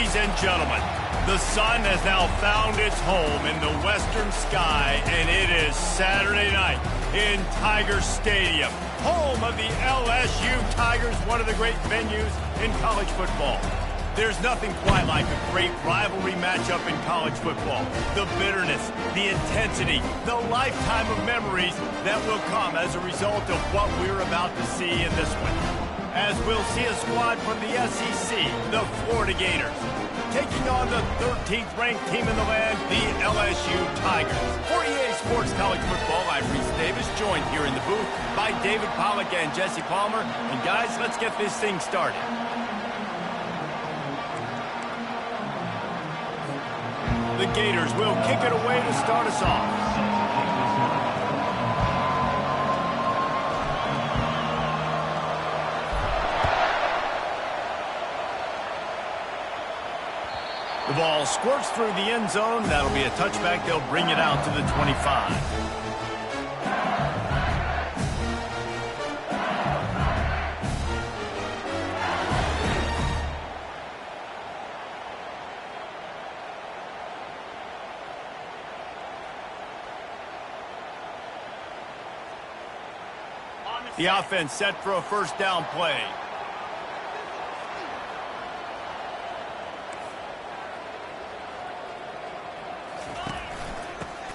Ladies and gentlemen, the sun has now found its home in the western sky, and it is Saturday night in Tiger Stadium, home of the LSU Tigers, one of the great venues in college football. There's nothing quite like a great rivalry matchup in college football. The bitterness, the intensity, the lifetime of memories that will come as a result of what we're about to see in this one. As we'll see a squad from the SEC, the Florida Gators, taking on the 13th ranked team in the land, the LSU Tigers. For EA Sports College Football, I'm Reese Davis, joined here in the booth by David Pollack and Jesse Palmer. And guys, let's get this thing started. The Gators will kick it away to start us off. The ball squirts through the end zone. That'll be a touchback. They'll bring it out to the 25. The offense set for a first down play.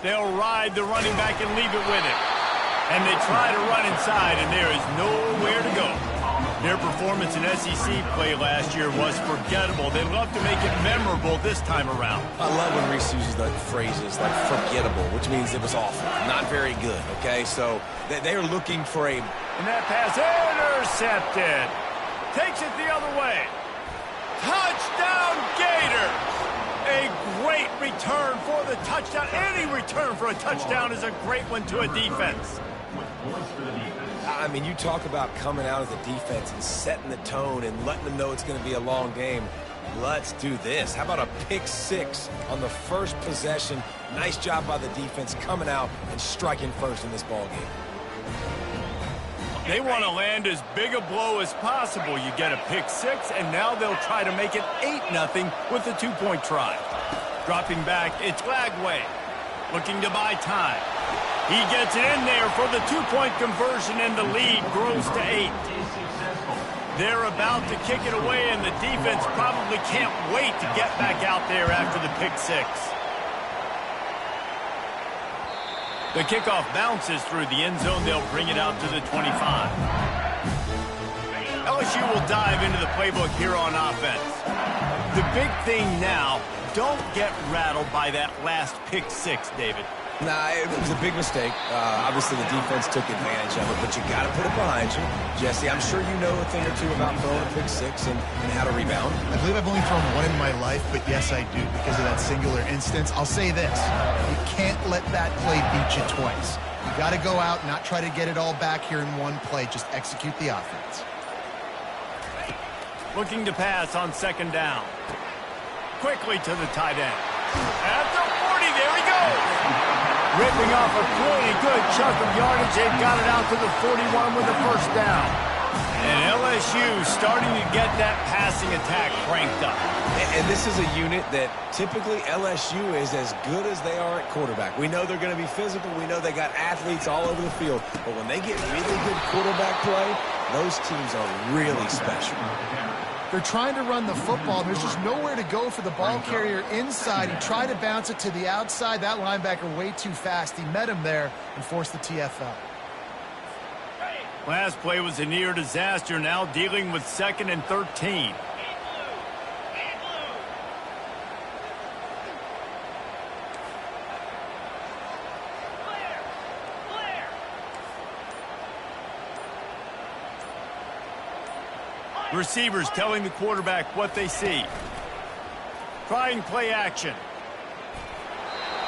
They'll ride the running back and leave it with him. And they try to run inside, and there is nowhere to go. Their performance in SEC play last year was forgettable. They'd love to make it memorable this time around. I love when Reese uses the phrases like forgettable, which means it was awful, not very good, okay? So they're looking for a... And that pass intercepted. Takes it the other way. Touchdown Gators! A great return for the touchdown. Any return for a touchdown is a great one to a defense. I mean, you talk about coming out as a defense and setting the tone and letting them know it's going to be a long game. Let's do this. How about a pick six on the first possession? Nice job by the defense coming out and striking first in this ball game. They want to land as big a blow as possible. You get a pick six, and now they'll try to make it 8-0 with a two-point try. Dropping back, it's Lagway. Looking to buy time. He gets it in there for the two-point conversion, and the lead grows to 8. They're about to kick it away, and the defense probably can't wait to get back out there after the pick six. The kickoff bounces through the end zone. They'll bring it out to the 25. LSU will dive into the playbook here on offense. The big thing now, don't get rattled by that last pick six, David. Nah, it was a big mistake. Obviously, the defense took advantage of it, but you got to put it behind you. Jesse, I'm sure you know a thing or two about throwing a pick six and how to rebound. I believe I've only thrown one in my life, but yes, I do because of that singular instance. I'll say this. You can't let that play beat you twice. You got to go out, not try to get it all back here in one play. Just execute the offense. Looking to pass on second down. Quickly to the tight end. At the 40, there he goes. Ripping off a pretty good chunk of yardage. They've got it out to the 41 with the first down. And LSU starting to get that passing attack cranked up. And this is a unit that typically LSU is as good as they are at quarterback. We know they're going to be physical. We know they got athletes all over the field. But when they get really good quarterback play, those teams are really special. They're trying to run the football. There's just nowhere to go for the ball carrier inside. He tried to bounce it to the outside. That linebacker way too fast. He met him there and forced the TFL. Last play was a near disaster. Now dealing with 2nd and 13. Receivers telling the quarterback what they see. Trying play action.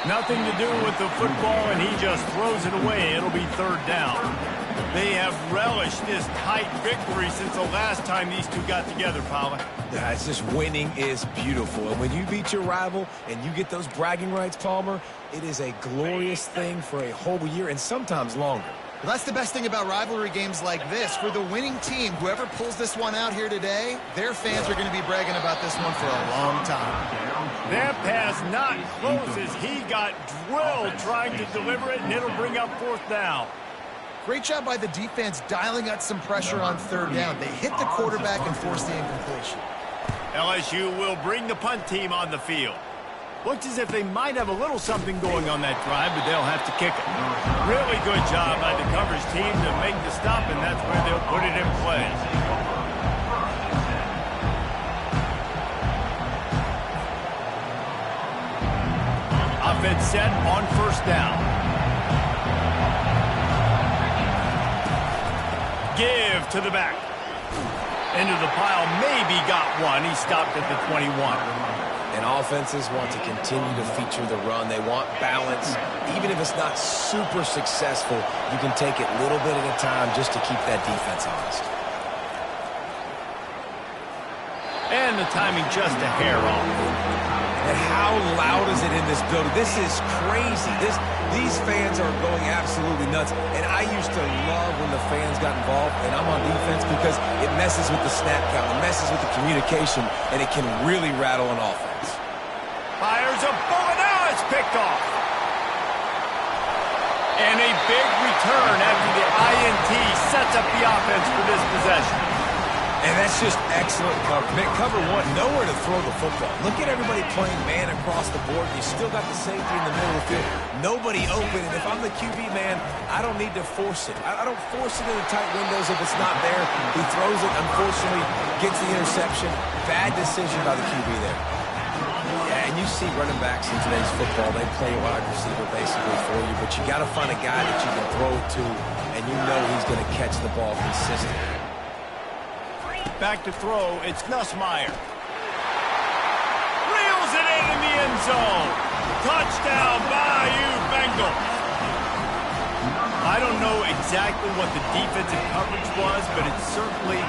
Nothing to do with the football, and he just throws it away. It'll be third down. They have relished this tight victory since the last time these two got together, Pollack. Yeah, it's just winning is beautiful. And when you beat your rival and you get those bragging rights, Palmer, it is a glorious thing for a whole year and sometimes longer. Well, that's the best thing about rivalry games like this. For the winning team, whoever pulls this one out here today, their fans are going to be bragging about this one for a long time. That pass not close as he got drilled trying to deliver it, and it'll bring up 4th down. Great job by the defense dialing out some pressure on 3rd down. They hit the quarterback and forced the incompletion. LSU will bring the punt team on the field. Looks as if they might have a little something going on that drive, but they'll have to kick it. Really good job by the coverage team to make the stop, and that's where they'll put it in play. Offense set on 1st down. Give to the back. Into the pile, maybe got one. He stopped at the 21. And offenses want to continue to feature the run. They want balance. Even if it's not super successful, you can take it little bit at a time just to keep that defense honest. And the timing just a hair off. And how loud is it in this building? This is crazy. These fans are going absolutely nuts. And I used to love when the fans got involved, and I'm on defense because it messes with the snap count, it messes with the communication, and it can really rattle an offense. Fires a bullet. Now it's picked off. And a big return after the INT sets up the offense for this possession. And that's just excellent cover. Cover one, nowhere to throw the football. Look at everybody playing man across the board. You still got the safety in the middle of the field. Nobody open. And if I'm the QB, man, I don't need to force it. I don't force it in the tight windows if it's not there. He throws it, unfortunately, gets the interception. Bad decision by the QB there. Yeah, and you see running backs in today's football, they play wide receiver basically for you, but you got to find a guy that you can throw it to, and you know he's going to catch the ball consistently. Back to throw, it's Nussmeier. Reels it in the end zone. Touchdown, Bayou Bengals. I don't know exactly what the defensive coverage was, but it certainly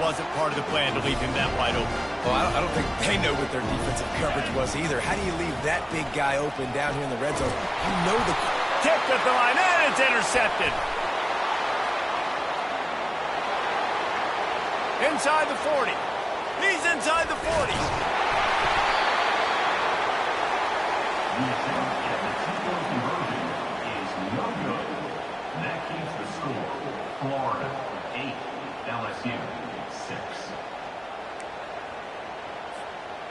wasn't part of the plan to leave him that wide open. Well, I don't think they know what their defensive coverage was either. How do you leave that big guy open down here in the red zone? You know the kick at the line, and it's intercepted. Inside the 40. He's inside the 40. That keeps the score. Florida 8, LSU 6.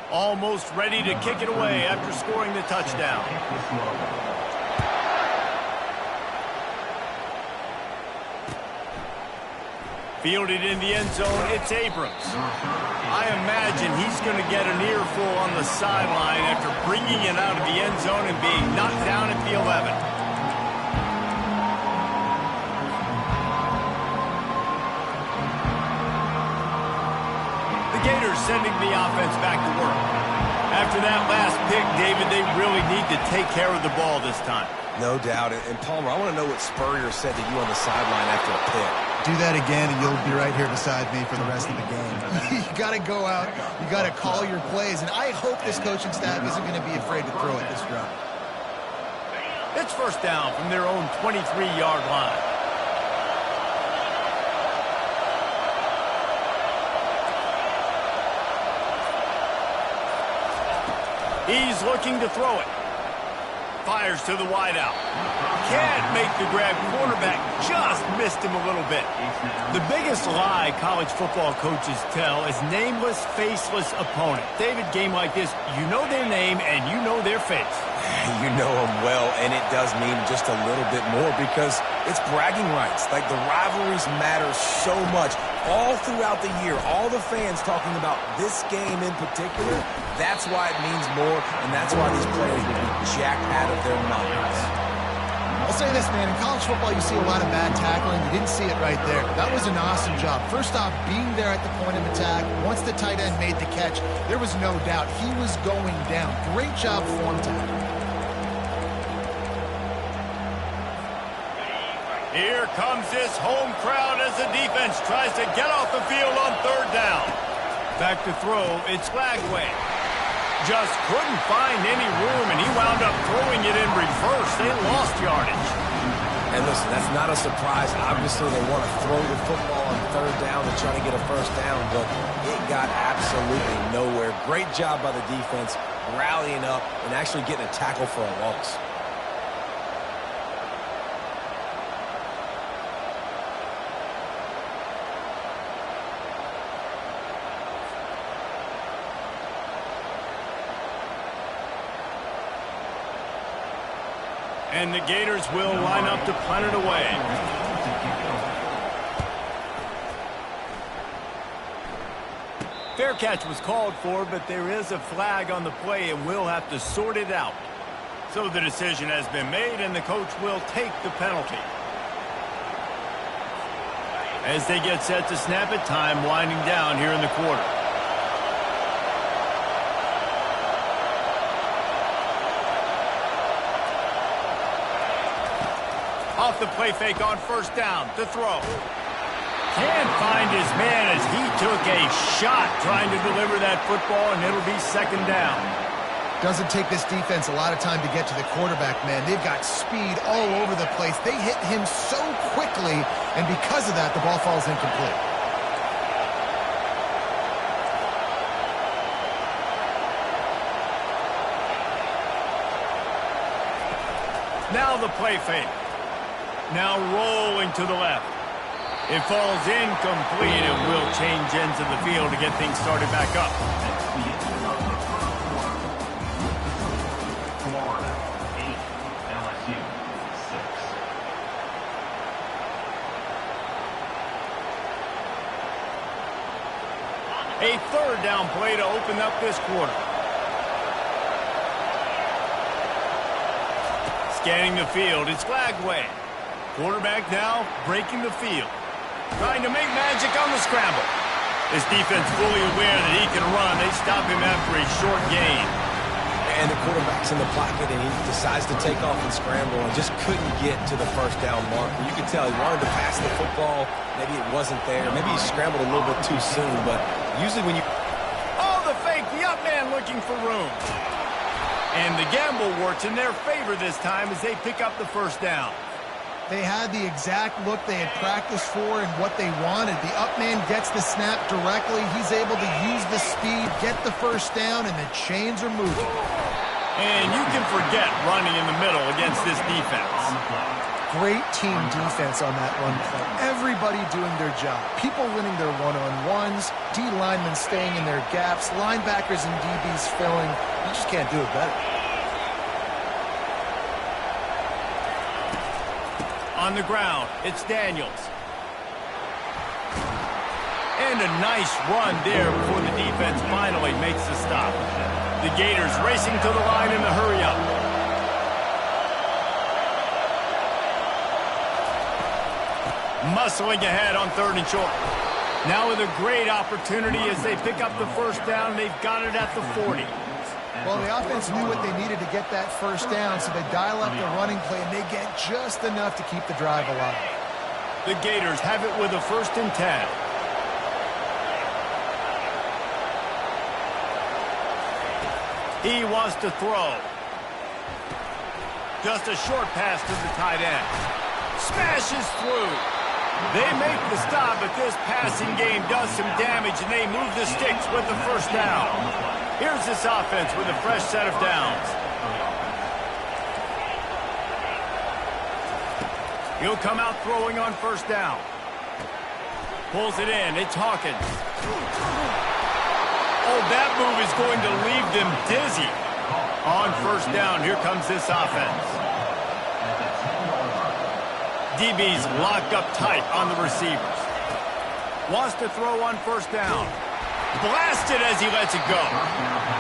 Almost ready to kick it away after scoring the touchdown. Fielded in the end zone, it's Abrams. I imagine he's going to get an earful on the sideline after bringing it out of the end zone and being knocked down at the 11. The Gators sending the offense back to work. After that last pick, David, they really need to take care of the ball this time. No doubt. And Palmer, I want to know what Spurrier said to you on the sideline after a pick. Do that again, and you'll be right here beside me for the rest of the game. You got to go out. You got to call your plays, and I hope this coaching staff isn't going to be afraid to throw at this drive. It's 1st down from their own 23-yard line. He's looking to throw it. Fires to the wideout. Can't make the grab. Quarterback just missed him a little bit. The biggest lie college football coaches tell is nameless, faceless opponent. David, game like this, you know their name and you know their face. You know them well, and it does mean just a little bit more because it's bragging rights. Like, the rivalries matter so much. All throughout the year, all the fans talking about this game in particular, that's why it means more, and that's why these players will be jacked out of their minds. I'll say this, man. In college football, you see a lot of bad tackling. You didn't see it right there. That was an awesome job. First off, being there at the point of attack. Once the tight end made the catch, there was no doubt he was going down. Great job form tackling. Here comes this home crowd as the defense tries to get off the field on 3rd down. Back to throw, it's Lagway. Just couldn't find any room, and he wound up throwing it in reverse. They lost yardage. And listen, that's not a surprise. Obviously, they want to throw the football on third down and try to get a first down, but it got absolutely nowhere. Great job by the defense rallying up and actually getting a tackle for a loss. And the Gators will line up to punt it away. Fair catch was called for, but there is a flag on the play, and we'll have to sort it out. So the decision has been made, and the coach will take the penalty. As they get set to snap it, time winding down here in the quarter. Off the play fake on first down, to throw. Can't find his man as he took a shot trying to deliver that football, and it'll be second down. Doesn't take this defense a lot of time to get to the quarterback, man. They've got speed all over the place. They hit him so quickly, and because of that, the ball falls incomplete. Now the play fake. Now rolling to the left. It falls incomplete and will change ends of the field to get things started back up. Florida 8, LSU 6. A third down play to open up this quarter. Scanning the field, it's Flagway. Quarterback now breaking the field. Trying to make magic on the scramble. This defense fully aware that he can run. They stop him after a short gain. And the quarterback's in the pocket, and he decides to take off and scramble and just couldn't get to the first down marker. You could tell he wanted to pass the football. Maybe it wasn't there. Maybe he scrambled a little bit too soon, but usually when you... Oh, the fake. The up man looking for room. And the gamble works in their favor this time as they pick up the first down. They had the exact look they had practiced for and what they wanted. The up man gets the snap directly. He's able to use the speed, get the first down, and the chains are moving. And you can forget running in the middle against this defense. Great team defense on that run play. Everybody doing their job. People winning their one-on-ones, D linemen staying in their gaps, linebackers and DBs filling. You just can't do it better. On the ground, it's Daniels. And a nice run there before the defense finally makes the stop. The Gators racing to the line in the hurry-up. Muscling ahead on third and short. Now with a great opportunity as they pick up the first down. They've got it at the 40. Well, the offense knew what they needed to get that first down, so they dial up the running play, and they get just enough to keep the drive alive. The Gators have it with a 1st and 10. He wants to throw. Just a short pass to the tight end. Smashes through. They make the stop, but this passing game does some damage, and they move the sticks with the first down. Here's this offense with a fresh set of downs. He'll come out throwing on first down. Pulls it in. It's Hawkins. Oh, that move is going to leave them dizzy. On first down, here comes this offense. DB's locked up tight on the receivers. Wants to throw on first down. Blasted as he lets it go.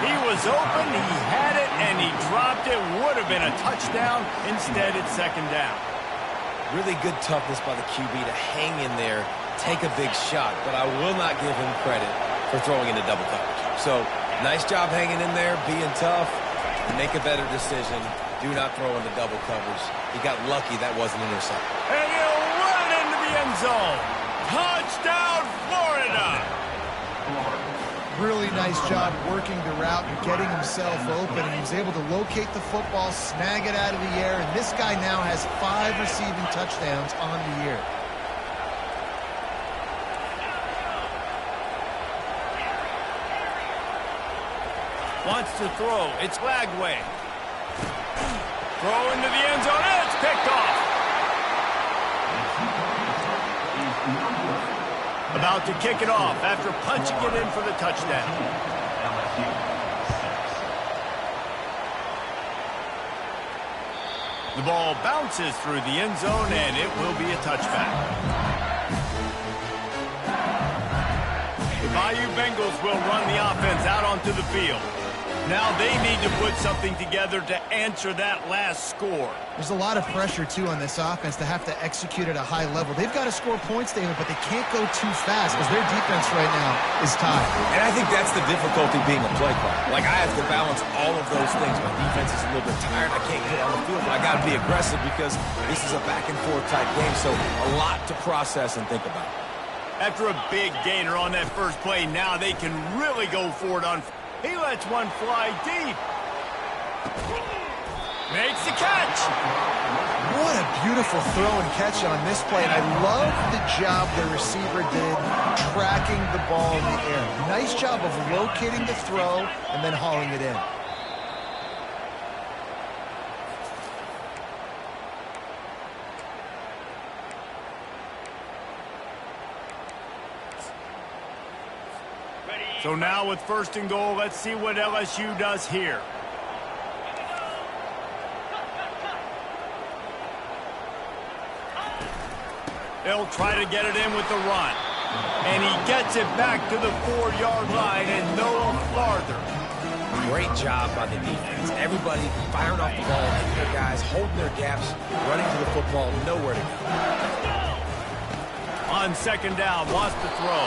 He was open, he had it, and he dropped it. Would have been a touchdown. Instead, it's second down. Really good toughness by the QB to hang in there, take a big shot, but I will not give him credit for throwing into double coverage. So, nice job hanging in there, being tough, make a better decision. Do not throw into double coverage. He got lucky that wasn't intercepted. And he'll run it into the end zone. Touchdown, Florida! Really nice job working the route and getting himself open. And he was able to locate the football, snag it out of the air, and this guy now has 5 receiving touchdowns on the year. Wants to throw. It's Lagway. Throw into the end zone. It's picked off. About to kick it off after punching it in for the touchdown. The ball bounces through the end zone, and it will be a touchback. The Bayou Bengals will run the offense out onto the field. Now they need to put something together to answer that last score. There's a lot of pressure, too, on this offense to have to execute at a high level. They've got to score points, David, but they can't go too fast because their defense right now is tied. And I think that's the difficulty being a play caller. Like, I have to balance all of those things. My defense is a little bit tired. I can't get on the field, but I got to be aggressive because this is a back-and-forth type game, so a lot to process and think about. After a big gainer on that first play, now they can really go for it on... He lets one fly deep. Makes the catch. What a beautiful throw and catch on this play. And I love the job the receiver did tracking the ball in the air. Nice job of locating the throw and then hauling it in. So now with 1st and goal, let's see what LSU does here. They'll try to get it in with the run. And he gets it back to the 4-yard line and no farther. Great job by the defense. Everybody firing off the ball, hitting their guys, holding their gaps, running to the football, nowhere to go. On 2nd down, wants to throw.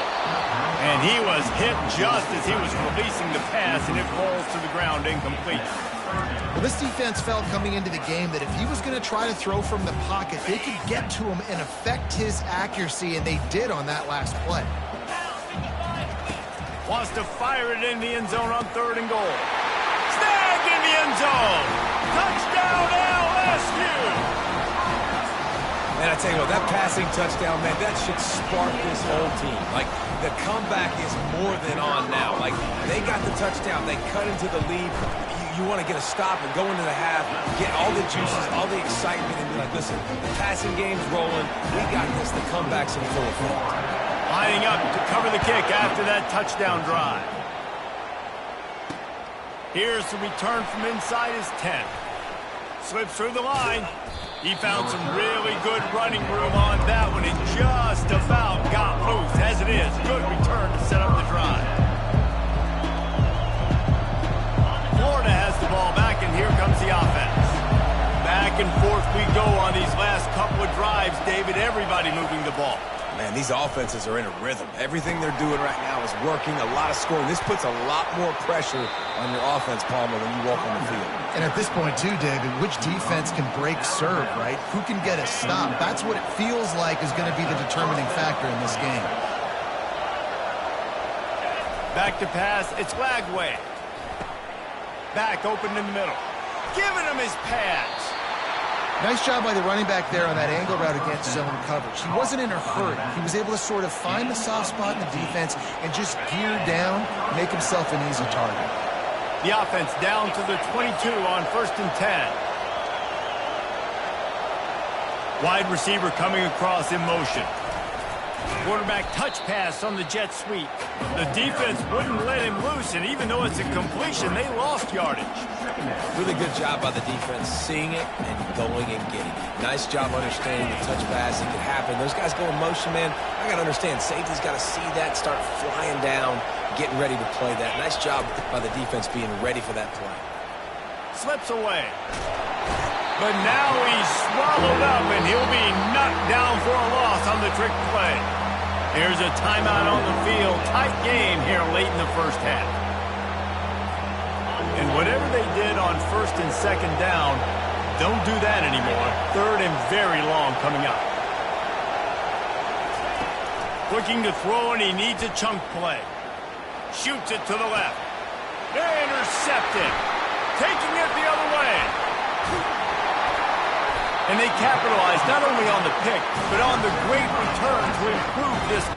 And he was hit just as he was releasing the pass, and it falls to the ground incomplete. Well, this defense felt coming into the game that if he was going to try to throw from the pocket, they could get to him and affect his accuracy, and they did on that last play. Wants to fire it in the end zone on 3rd and goal. Snagged in the end zone. Touchdown LSU. Man, I tell you what, that passing touchdown, man, that should spark this whole team. Like, the comeback is more than on now. Like, they got the touchdown. They cut into the lead. You want to get a stop and go into the half, get all the juices, all the excitement, and be like, listen, the passing game's rolling. We got this. The comeback's in full effect. Lining up to cover the kick after that touchdown drive. Here's the return from inside his 10. Slips through the line. He found some really good running room on that one and just about got loose. As it is, good return to set up the drive. Florida has the ball back, and here comes the offense. Back and forth we go on these last couple of drives, David. Everybody moving the ball. Man, these offenses are in a rhythm. Everything they're doing right now is working, a lot of scoring. This puts a lot more pressure on your offense, Palmer, when you walk on the field. And at this point, too, David, which defense can break serve, right? Who can get a stop? That's what it feels like is going to be the determining factor in this game. Back to pass. It's Lagway. Back open in the middle. Giving him his pads. Nice job by the running back there on that angle route against zone coverage. He wasn't in a hurry. He was able to sort of find the soft spot in the defense and just gear down, make himself an easy target. The offense down to the 22 on 1st and 10. Wide receiver coming across in motion. Quarterback touch pass on the jet sweep. The defense wouldn't let him loose, and even though it's a completion, they lost yardage. Really good job by the defense, seeing it and going and getting it. Nice job understanding the touch pass. It could happen. Those guys go in motion, man. I got to understand, safety's got to see that, start flying down, getting ready to play that. Nice job by the defense being ready for that play. Slips away. But now he's swallowed up, and he'll be knocked down for a loss on the trick play. Here's a timeout on the field. Tight game here late in the first half. And whatever they did on 1st and 2nd down, don't do that anymore. 3rd and very long coming up. Looking to throw, and he needs a chunk play. Shoots it to the left. Intercepted. Taking it the other way. And they capitalize not only on the pick, but on the great return to improve this.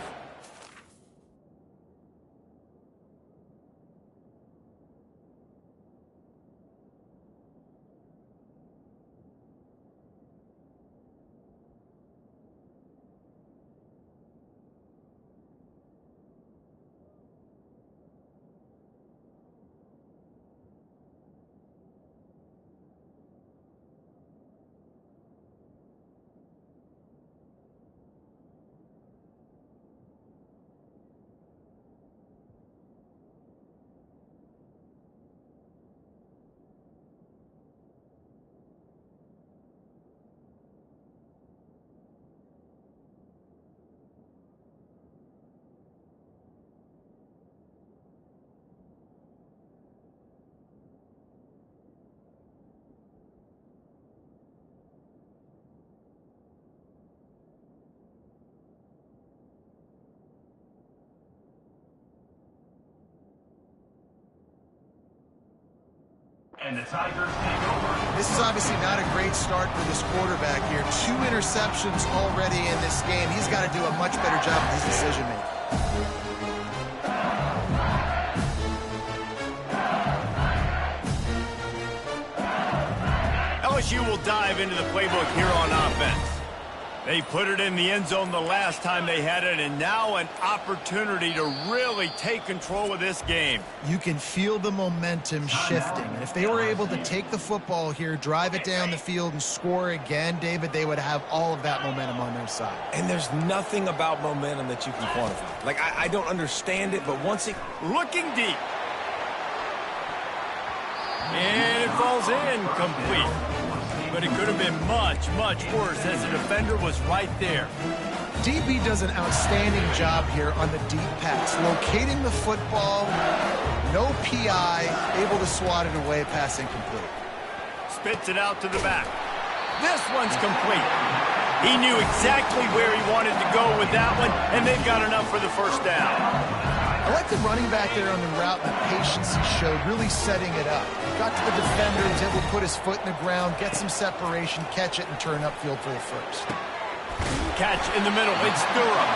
And the Tigers take over. This is obviously not a great start for this quarterback here. 2 interceptions already in this game. He's got to do a much better job of his decision-making. LSU will dive into the playbook here on offense. They put it in the end zone the last time they had it, and now an opportunity to really take control of this game. You can feel the momentum shifting. And if they were able to take the football here, drive it down the field, and score again, David, they would have all of that momentum on their side. And there's nothing about momentum that you can quantify. Like, I don't understand it, but once it... Looking deep. And it falls in complete. But it could have been much, much worse as the defender was right there. DB does an outstanding job here on the deep pass, locating the football, no PI, able to swat it away, pass incomplete. Spits it out to the back. This one's complete. He knew exactly where he wanted to go with that one, and they've got enough for the first down. I like the running back there on the route and the patience he showed, really setting it up. Got to the defender, was able to put his foot in the ground, get some separation, catch it, and turn upfield for the first. Catch in the middle. It's Durham.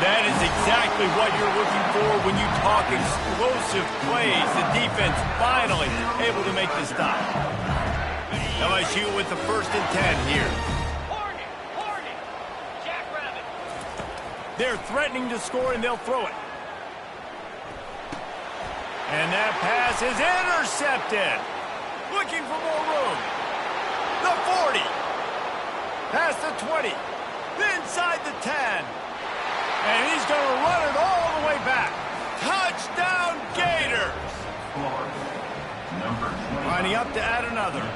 That is exactly what you're looking for when you talk explosive plays. The defense finally able to make the stop. LSU with the 1st and 10 here. Jackrabbit. They're threatening to score, and they'll throw it. And that pass is intercepted. Looking for more room. The 40. Past the 20. Inside the 10. And he's going to run it all the way back. Touchdown Gators. Florida, number 20. Lining up to add another.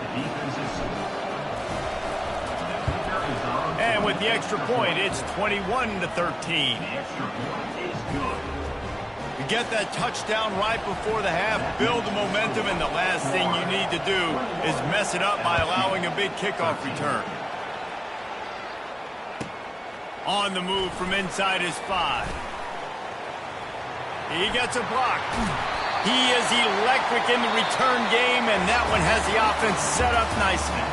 And with the extra point, it's 21-13. The extra point is good. You get that touchdown right before the half, build the momentum, and the last thing you need to do is mess it up by allowing a big kickoff return. On the move from inside his 5. He gets a block. He is electric in the return game, and that one has the offense set up nicely.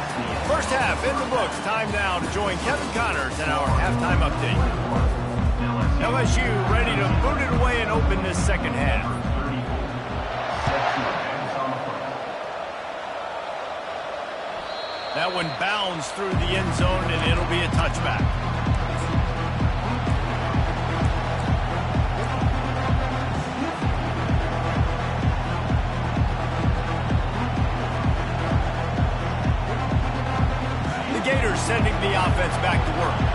First half in the books. Time now to join Kevin Connors in our halftime update. LSU ready to boot it away and open this second half. That one bounds through the end zone, and it'll be a touchback. The Gators sending the offense back to work.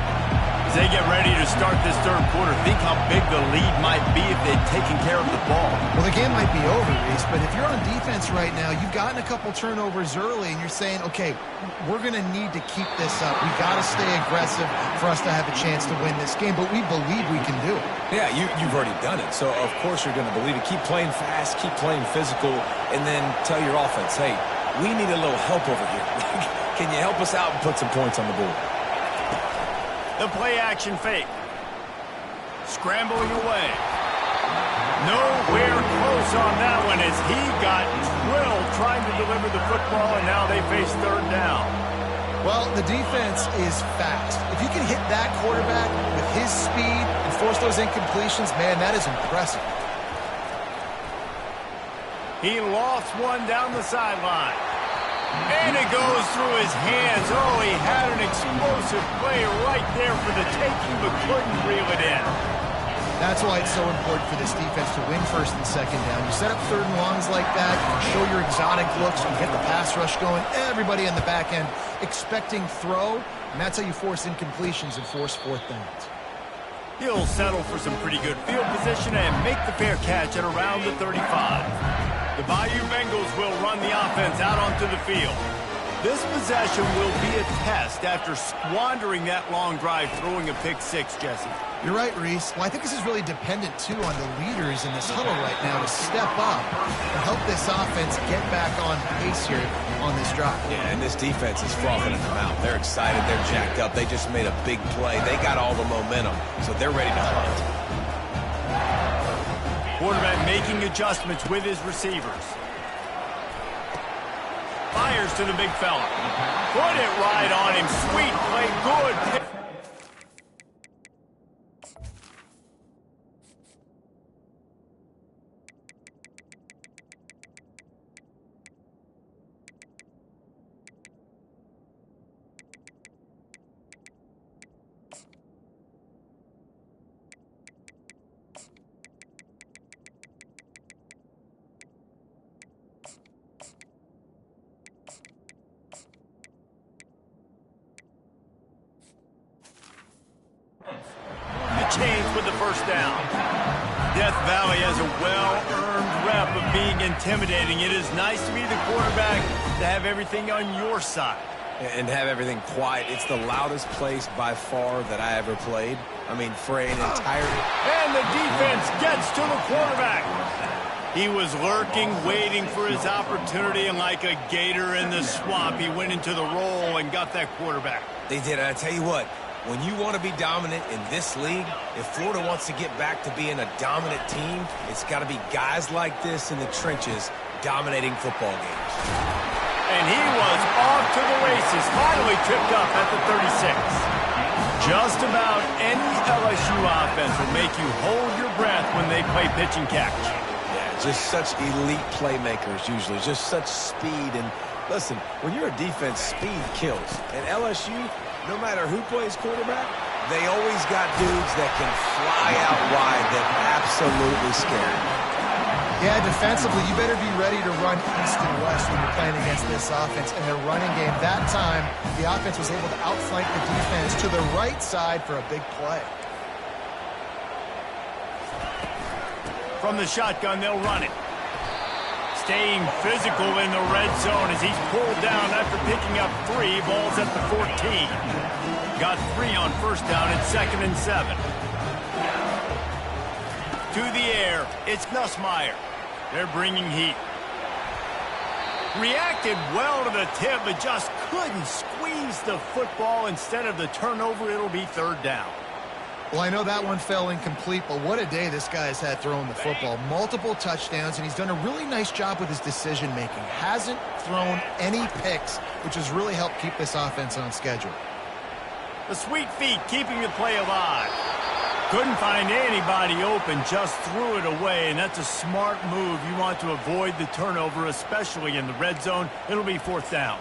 As they get ready to start this third quarter, think how big the lead might be if they'd taken care of the ball. Well, the game might be over, Reese, but if you're on defense right now, you've gotten a couple turnovers early, and you're saying, okay, we're going to need to keep this up. We got to stay aggressive for us to have a chance to win this game, but we believe we can do it. Yeah, you've already done it, so of course you're going to believe it. Keep playing fast, keep playing physical, and then tell your offense, hey, we need a little help over here. Can you help us out and put some points on the board? The play action fake. Scrambling away. Nowhere close on that one as he got drilled trying to deliver the football, and now they face third down. Well, the defense is fast. If you can hit that quarterback with his speed and force those incompletions, man, that is impressive. He lost one down the sideline. And it goes through his hands. Oh, he had an explosive play right there for the taking, but couldn't reel it in. That's why it's so important for this defense to win first and second down. You set up third and longs like that, you show your exotic looks, you get the pass rush going, everybody on the back end expecting throw, and that's how you force incompletions and force fourth downs. He'll settle for some pretty good field position and make the fair catch at around the 35. The Bayou Bengals will run the offense out onto the field. This possession will be a test after squandering that long drive throwing a pick six, Jesse. You're right, Reese. Well, I think this is really dependent, too, on the leaders in this huddle right now to step up and help this offense get back on pace here on this drive. Yeah, and this defense is frothing them out. They're excited. They're jacked up. They just made a big play. They got all the momentum, so they're ready to hunt. Quarterback making adjustments with his receivers. Fires to the big fella. Put it right on him. Sweet play. Good. Change with the first down. Death Valley has a well-earned rep of being intimidating. It is nice to be the quarterback to have everything on your side. And have everything quiet. It's the loudest place by far that I ever played. I mean, for an entire... And the defense gets to the quarterback. He was lurking, waiting for his opportunity, and like a gator in the swamp, he went into the roll and got that quarterback. They did, and I tell you what, when you want to be dominant in this league, if Florida wants to get back to being a dominant team, it's got to be guys like this in the trenches dominating football games. And he was off to the races, finally tripped up at the 36. Just about any LSU offense will make you hold your breath when they play pitch and catch. Yeah, just such elite playmakers usually, just such speed. And listen, when you're a defense, speed kills. And LSU, no matter who plays quarterback, they always got dudes that can fly out wide that absolutely scare. Yeah, defensively, you better be ready to run east and west when you're playing against this offense and their running game. That time, the offense was able to outflank the defense to the right side for a big play. From the shotgun, they'll run it. Staying physical in the red zone as he's pulled down after picking up 3. Ball's at the 14. Got 3 on first down at 2nd and 7. To the air, it's Nussmeier. They're bringing heat. Reacted well to the tip, but just couldn't squeeze the football. Instead of the turnover, it'll be third down. Well, I know that one fell incomplete, but what a day this guy's had throwing the football. Multiple touchdowns, and he's done a really nice job with his decision-making. Hasn't thrown any picks, which has really helped keep this offense on schedule. The sweet feet keeping the play alive. Couldn't find anybody open, just threw it away, and that's a smart move. You want to avoid the turnover, especially in the red zone. It'll be fourth down.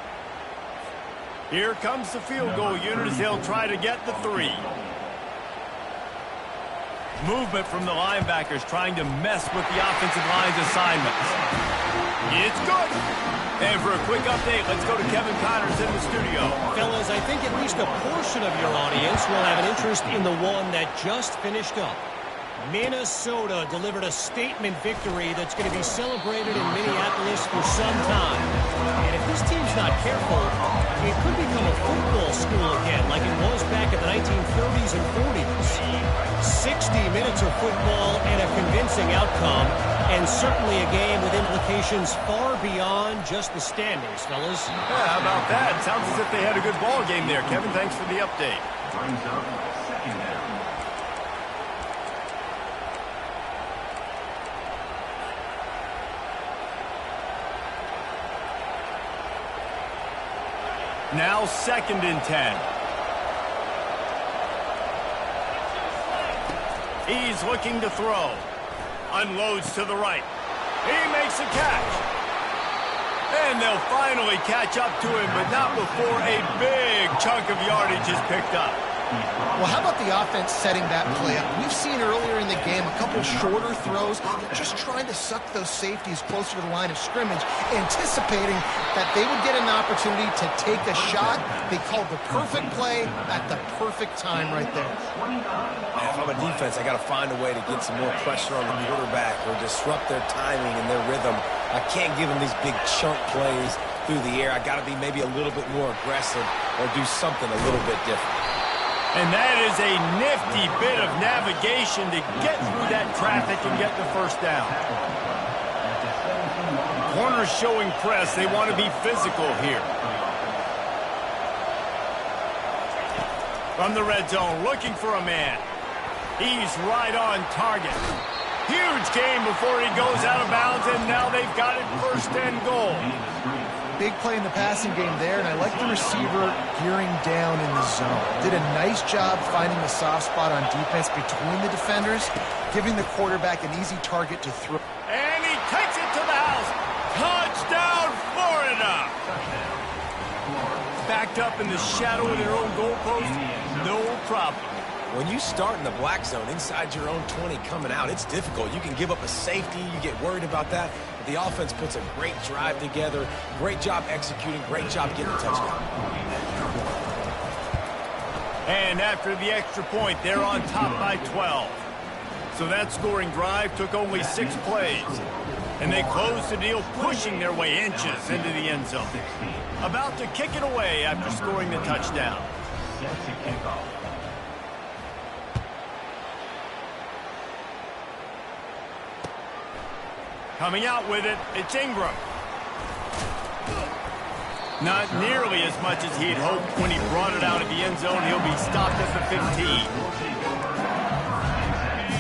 Here comes the field goal unit as they'll try to get the 3. Movement from the linebackers trying to mess with the offensive line's assignments. It's good. And for a quick update, let's go to Kevin Connors in the studio. Fellas, I think at least a portion of your audience will have an interest in the one that just finished up. Minnesota delivered a statement victory that's going to be celebrated in Minneapolis for some time. And if this team's not careful, it could become a football school again like it was back in the 1930s and 40s. 60 minutes of football and a convincing outcome, and certainly a game with implications far beyond just the standings, fellas. Yeah, how about that? Sounds as if they had a good ball game there. Kevin, thanks for the update. Brings up second down. Now 2nd and 10. He's looking to throw. Unloads to the right. He makes a catch. And they'll finally catch up to him, but not before a big chunk of yardage is picked up. Well, how about the offense setting that play up? We've seen earlier in the game a couple shorter throws. They're just trying to suck those safeties closer to the line of scrimmage, anticipating that they would get an opportunity to take a shot. They called the perfect play at the perfect time right there. Man, if I'm a defense, I got to find a way to get some more pressure on the quarterback or disrupt their timing and their rhythm. I can't give them these big chunk plays through the air. I got to be maybe a little bit more aggressive or do something a little bit different. And that is a nifty bit of navigation to get through that traffic and get the first down. Corners showing press. They want to be physical here. From the red zone, looking for a man. He's right on target. Huge game before he goes out of bounds, and now they've got it 1st and goal. Big play in the passing game there, and I like the receiver gearing down in the zone. Did a nice job finding the soft spot on defense between the defenders, giving the quarterback an easy target to throw. And he takes it to the house. Touchdown, Florida! Backed up in the shadow of their own goalpost, no problem. When you start in the black zone inside your own 20 coming out, it's difficult. You can give up a safety. You get worried about that. But the offense puts a great drive together. Great job executing. Great job getting a touchdown. And after the extra point, they're on top by 12. So that scoring drive took only 6 plays. And they closed the deal, pushing their way inches into the end zone. About to kick it away after scoring the touchdown. Coming out with it, it's Ingram. Not nearly as much as he'd hoped when he brought it out of the end zone. He'll be stopped at the 15.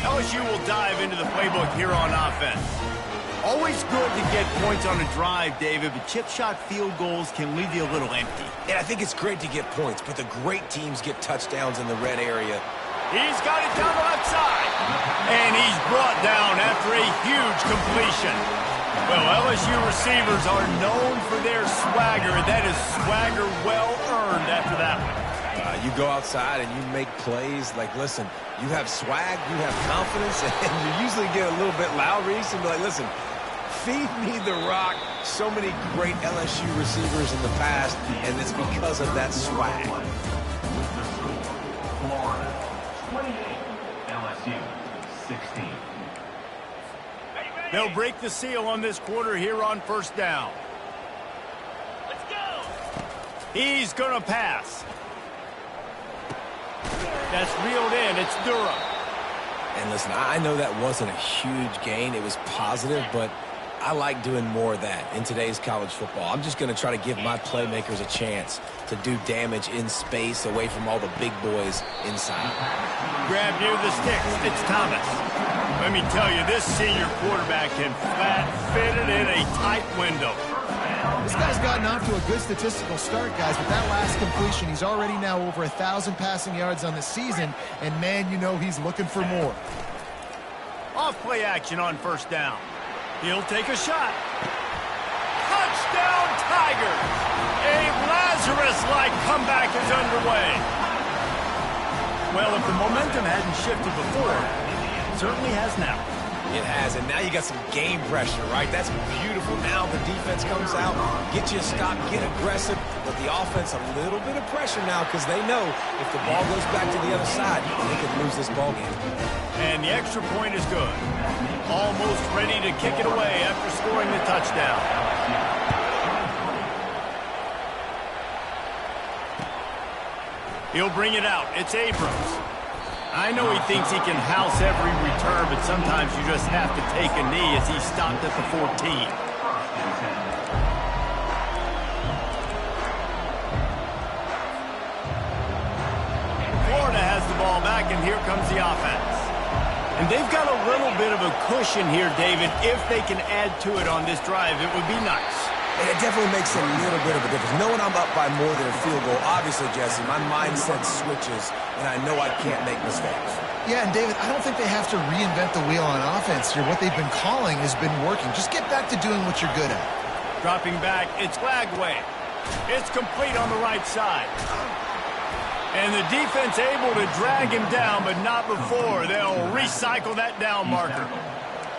LSU will dive into the playbook here on offense. Always good to get points on a drive, David, but chip shot field goals can leave you a little empty. And I think it's great to get points, but the great teams get touchdowns in the red area. He's got it down the left side. And he's brought down after a huge completion. Well, LSU receivers are known for their swagger. That is swagger well earned after that one. You go outside and you make plays. Like, listen, you have swag, you have confidence, and you usually get a little bit loud, Reese, and be like, listen, feed me the rock. So many great LSU receivers in the past, and it's because of that swag. Florida, 28. LSU, 16. They'll break the seal on this quarter here on 1st down. Let's go. He's going to pass. That's reeled in. It's Durham. And listen, I know that wasn't a huge gain. It was positive, but I like doing more of that in today's college football. I'm just going to try to give my playmakers a chance to do damage in space away from all the big boys inside. Grab near the sticks. It's Thomas. Let me tell you, this senior quarterback can flat fit it in a tight window. This guy's gotten off to a good statistical start, guys. With that last completion, he's already now over 1,000 passing yards on the season, and man, you know he's looking for more. Off play action on 1st down. He'll take a shot. Touchdown, Tigers! A Lazarus-like comeback is underway. Well, if the momentum hadn't shifted before, it certainly has now. It has, and now you got some game pressure, right? That's beautiful. Now the defense comes out, get you a stop, get aggressive, but the offense a little bit of pressure now because they know if the ball goes back to the other side, they could lose this ball game. And the extra point is good. Almost ready to kick it away after scoring the touchdown. He'll bring it out. It's Abrams. I know he thinks he can house every return, but sometimes you just have to take a knee as he stopped at the 14. Florida has the ball back, and here comes the offense. And they've got a little bit of a cushion here, David. If they can add to it on this drive, it would be nice. And it definitely makes a little bit of a difference. Knowing I'm up by more than a field goal, obviously, Jesse, my mindset switches, and I know I can't make mistakes. Yeah, and David, I don't think they have to reinvent the wheel on offense here. What they've been calling has been working. Just get back to doing what you're good at. Dropping back, it's Lagway. It's complete on the right side. And the defense able to drag him down, but not before. They'll recycle that down marker.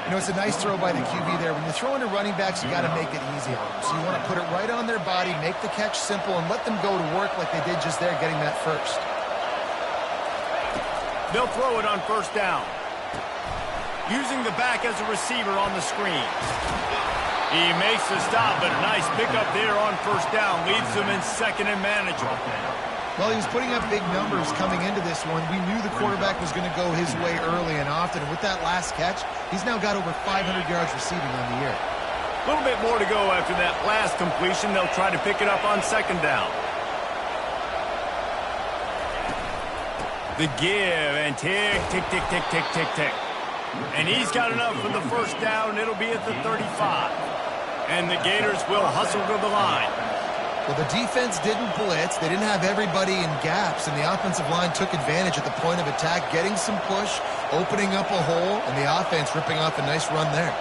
You know, it's a nice throw by the QB there. When you're throwing to running backs, you got to make it easy on them. So you want to put it right on their body, make the catch simple, and let them go to work like they did just there, getting that first. They'll throw it on first down. Using the back as a receiver on the screen. He makes the stop, but a nice pickup there on first down. Leaves them in second and manageable. Well, he was putting up big numbers coming into this one. We knew the quarterback was going to go his way early and often. And with that last catch, he's now got over 500 yards receiving on the year. A little bit more to go after that last completion. They'll try to pick it up on second down. The give, and tick, tick, tick, tick, tick, tick, tick. And he's got enough for the first down. It'll be at the 35. And the Gators will hustle to the line. Well, the defense didn't blitz. They didn't have everybody in gaps, and the offensive line took advantage at the point of attack, getting some push, opening up a hole, and the offense ripping off a nice run there.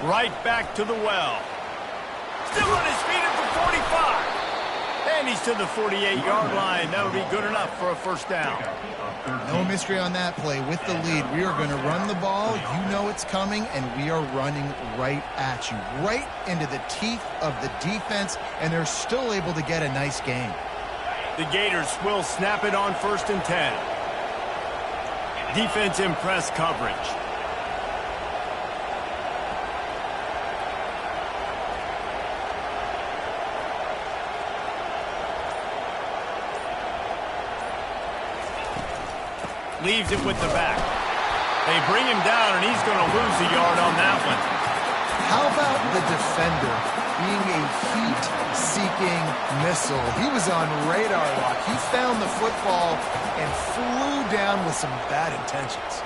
Right back to the well. Still on his feet at the 45. And he's to the 48-yard line. That'll be good enough for a first down. No mystery on that play. With the lead, we are going to run the ball. You know it's coming, and we are running right at you. Right into the teeth of the defense, and they're still able to get a nice gain. The Gators will snap it on first and 10. Defense in press coverage. Leaves it with the back. They bring him down, and he's going to lose a yard on that one. How about the defender being a heat-seeking missile? He was on radar lock. He found the football and flew down with some bad intentions.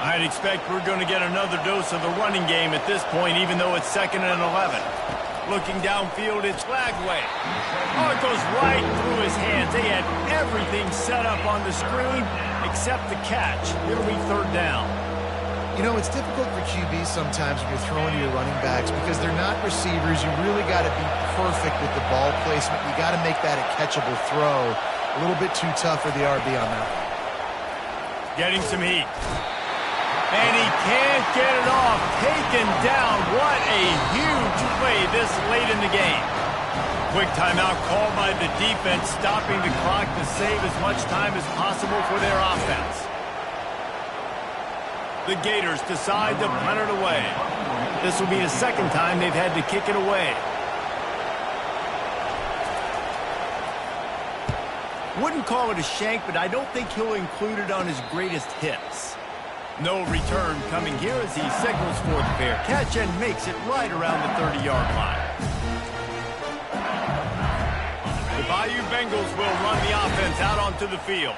I'd expect we're going to get another dose of the running game at this point, even though it's 2nd and 11. Looking downfield, it's Lagway. Oh, it goes right through his hands. They had everything set up on the screen except the catch. It'll be third down. You know, it's difficult for QBs sometimes when you're throwing to your running backs because they're not receivers. You really got to be perfect with the ball placement. You got to make that a catchable throw. A little bit too tough for the RB on that one. Getting some heat. And he can't get it off. Taken down. What a huge play this late in the game. Quick timeout called by the defense, stopping the clock to save as much time as possible for their offense. The Gators decide to punt it away. This will be the second time they've had to kick it away. Wouldn't call it a shank, but I don't think he'll include it on his greatest hits. No return coming here as he signals for the fair catch and makes it right around the 30-yard line. The Bayou Bengals will run the offense out onto the field.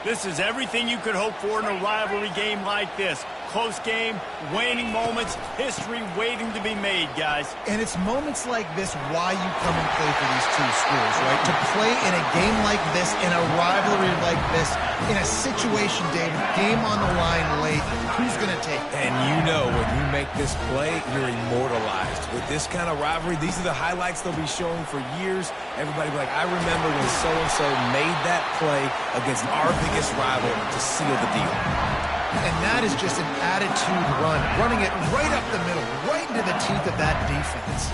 This is everything you could hope for in a rivalry game like this. Close game, waning moments, history waiting to be made, guys. And it's moments like this why you come and play for these two schools, right? To play in a game like this, in a rivalry like this, in a situation, David, game on the line late, who's going to take it? And you know when you make this play, you're immortalized. With this kind of rivalry, these are the highlights they'll be showing for years. Everybody will be like, I remember when so-and-so made that play against our biggest rival to seal the deal. And that is just an attitude run, running it right up the middle, right into the teeth of that defense.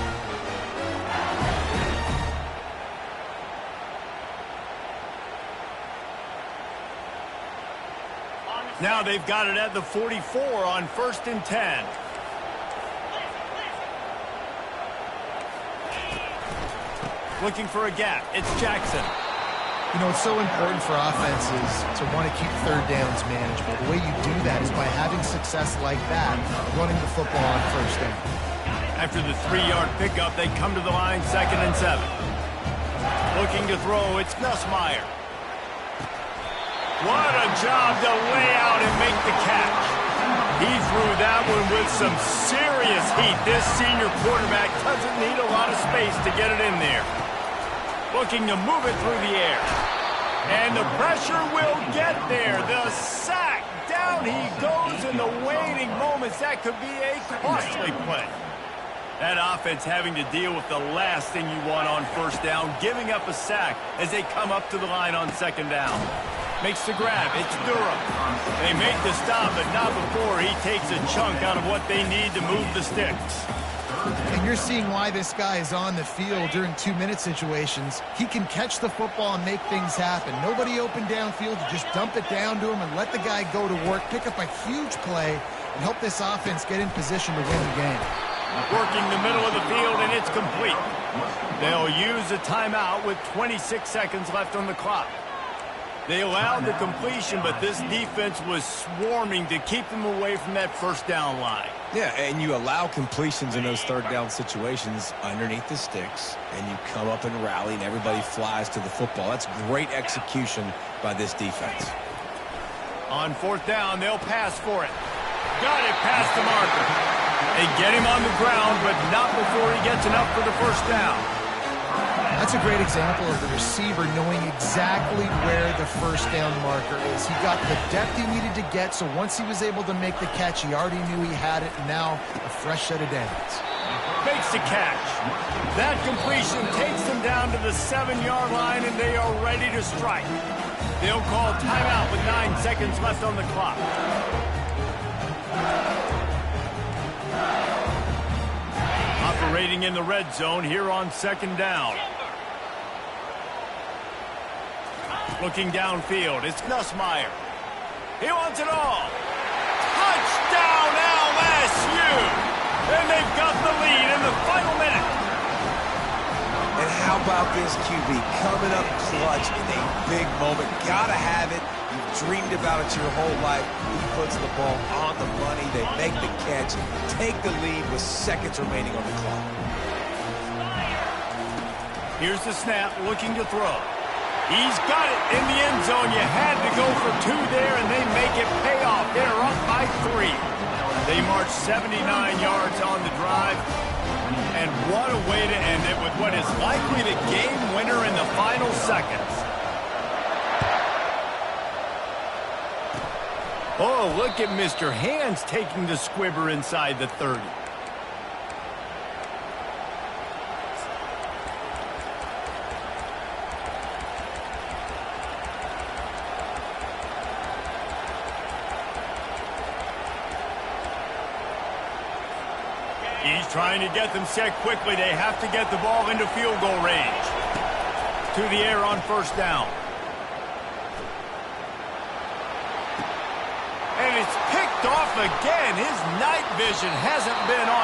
Now they've got it at the 44 on 1st and 10. Looking for a gap. It's Jackson. You know, it's so important for offenses to want to keep third downs manageable. The way you do that is by having success like that, running the football on first down. After the 3-yard pickup, they come to the line, 2nd and 7. Looking to throw, it's Nussmeier. What a job to lay out and make the catch. He threw that one with some serious heat. This senior quarterback doesn't need a lot of space to get it in there. Looking to move it through the air. And the pressure will get there. The sack. Down he goes in the waning moments. That could be a costly play. That offense having to deal with the last thing you want on first down, giving up a sack as they come up to the line on 2nd down. Makes the grab. It's Durham. They make the stop, but not before he takes a chunk out of what they need to move the sticks. And you're seeing why this guy is on the field during 2-minute situations. He can catch the football and make things happen. Nobody open downfield. You just dump it down to him and let the guy go to work, pick up a huge play, and help this offense get in position to win the game. Working the middle of the field, and it's complete. They'll use a timeout with 26 seconds left on the clock. They allowed the completion, but this defense was swarming to keep them away from that first down line. Yeah, and you allow completions in those 3rd down situations underneath the sticks, and you come up and rally, and everybody flies to the football. That's great execution by this defense. On 4th down, they'll pass for it. Got it past the marker. They get him on the ground, but not before he gets enough for the first down. That's a great example of the receiver knowing exactly where the first down marker is. He got the depth he needed to get, so once he was able to make the catch, he already knew he had it, and now a fresh set of downs. Makes the catch. That completion takes them down to the 7-yard line, and they are ready to strike. They'll call timeout with 9 seconds left on the clock. Operating in the red zone here on 2nd down. Looking downfield, it's Nussmeier. He wants it all. Touchdown LSU! And they've got the lead in the final minute. And how about this QB coming up clutch in a big moment? Gotta have it. You've dreamed about it your whole life. He puts the ball on the money. They make the catch, take the lead with seconds remaining on the clock. Here's the snap, looking to throw. He's got it in the end zone. You had to go for 2 there, and they make it pay off. They're up by 3. They march 79 yards on the drive. And what a way to end it with what is likely the game winner in the final seconds. Oh, look at Mr. Hands taking the squibber inside the 30. He's trying to get them set quickly. They have to get the ball into field goal range. To the air on first down. And it's picked off again. His night vision hasn't been on